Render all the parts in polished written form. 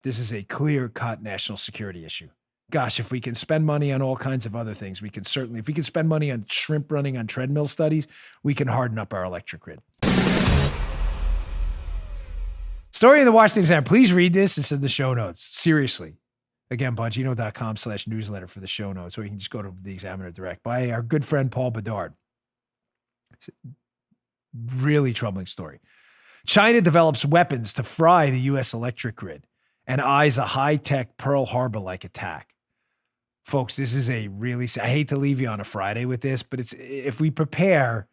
This is a clear-cut national security issue. Gosh, if we can spend money on all kinds of other things, we can certainly, if we can spend money on shrimp running on treadmill studies, we can harden up our electric grid. Story in the Washington Examiner. Please read this. It's in the show notes. Seriously. Again, Bongino.com/newsletter for the show notes, or you can just go to the Examiner direct by our good friend Paul Bedard. Really troubling story. China develops weapons to fry the U.S. electric grid and eyes a high-tech Pearl Harbor-like attack. Folks, this is a really, I hate to leave you on a Friday with this, but it's, if we prepare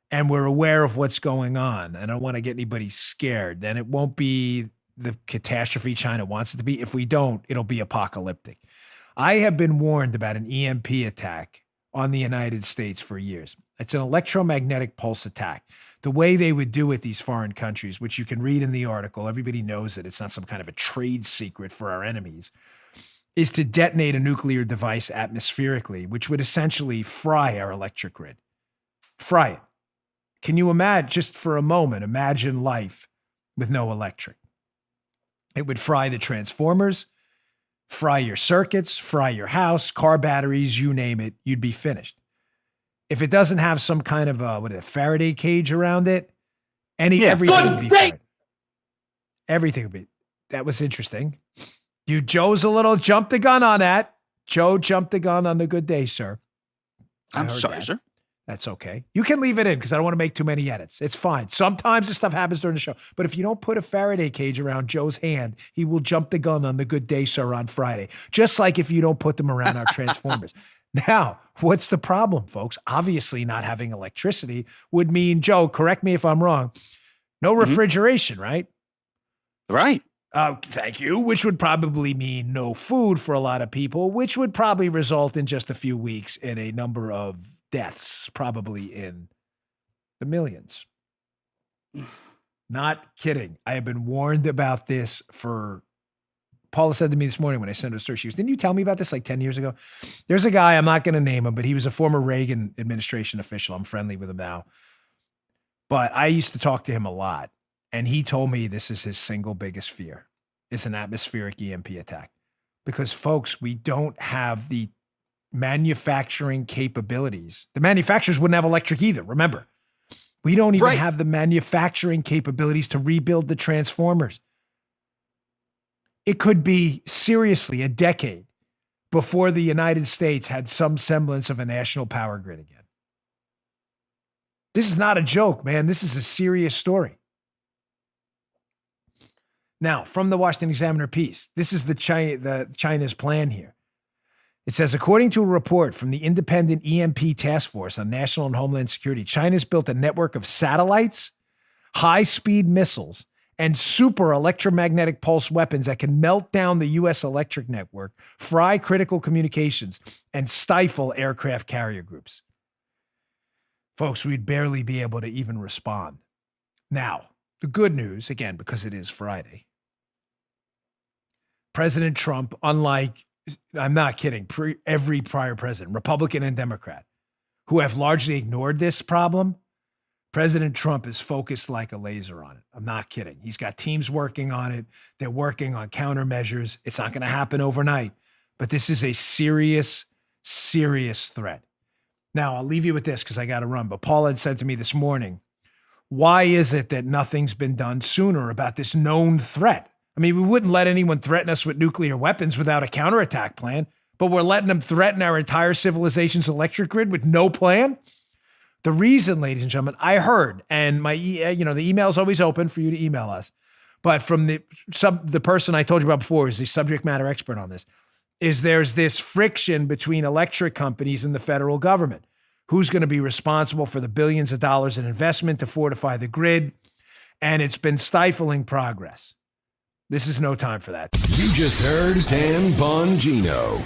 and we're aware of what's going on, and I don't want to get anybody scared, then it won't be the catastrophe China wants it to be. If we don't, it'll be apocalyptic. I have been warned about an EMP attack on the United States for years. It's an electromagnetic pulse attack. The way they would do it, these foreign countries, which you can read in the article, everybody knows it, it's not some kind of a trade secret for our enemies, is to detonate a nuclear device atmospherically, which would essentially fry our electric grid. Fry it. Can you imagine, just for a moment, imagine life with no electric? It would fry the transformers, fry your circuits, fry your house, car batteries, you name it, you'd be finished. If it doesn't have some kind of a Faraday cage around it, everything would be fried. Everything would be. That was interesting. Joe's a little jumped the gun on that. Joe jumped the gun on the good day, sir. I'm sorry, sir. That's okay. You can leave it in because I don't want to make too many edits. It's fine. Sometimes this stuff happens during the show. But if you don't put a Faraday cage around Joe's hand, he will jump the gun on the good day, sir, on Friday. Just like if you don't put them around our transformers. Now, what's the problem, folks? Obviously, not having electricity would mean, Joe, correct me if I'm wrong, no refrigeration, right? Right. Thank you. Which would probably mean no food for a lot of people, which would probably result in just a few weeks in a number of deaths, probably in the millions. Not kidding. I have been warned about this for, Paula said to me this morning when I sent her a story, she goes, didn't you tell me about this like 10 years ago? There's a guy, I'm not going to name him, but he was a former Reagan administration official. I'm friendly with him now. But I used to talk to him a lot. And he told me this is his single biggest fear, is an atmospheric EMP attack. Because folks, we don't have the manufacturing capabilities. The manufacturers wouldn't have electric either, remember. We don't even have the manufacturing capabilities to rebuild the transformers. It could be seriously a decade before the United States had some semblance of a national power grid again. This is not a joke, man. This is a serious story. Now, from the Washington Examiner piece, this is the China's plan here. It says, according to a report from the Independent EMP Task Force on National and Homeland Security, China's built a network of satellites, high-speed missiles, and super electromagnetic pulse weapons that can melt down the U.S. electric network, fry critical communications, and stifle aircraft carrier groups. Folks, we'd barely be able to even respond. Now, the good news, again, because it is Friday, President Trump, unlike, I'm not kidding, every prior president, Republican and Democrat, who have largely ignored this problem, President Trump is focused like a laser on it. I'm not kidding. He's got teams working on it. They're working on countermeasures. It's not going to happen overnight, but this is a serious, serious threat. Now, I'll leave you with this because I got to run, but Paul had said to me this morning, why is it that nothing's been done sooner about this known threat? I mean, we wouldn't let anyone threaten us with nuclear weapons without a counterattack plan, but we're letting them threaten our entire civilization's electric grid with no plan. The reason, ladies and gentlemen, I heard, and the email is always open for you to email us, but from the person I told you about before is the subject matter expert on this, is there's this friction between electric companies and the federal government. Who's going to be responsible for the billions of dollars in investment to fortify the grid? And it's been stifling progress. This is no time for that. You just heard Dan Bongino.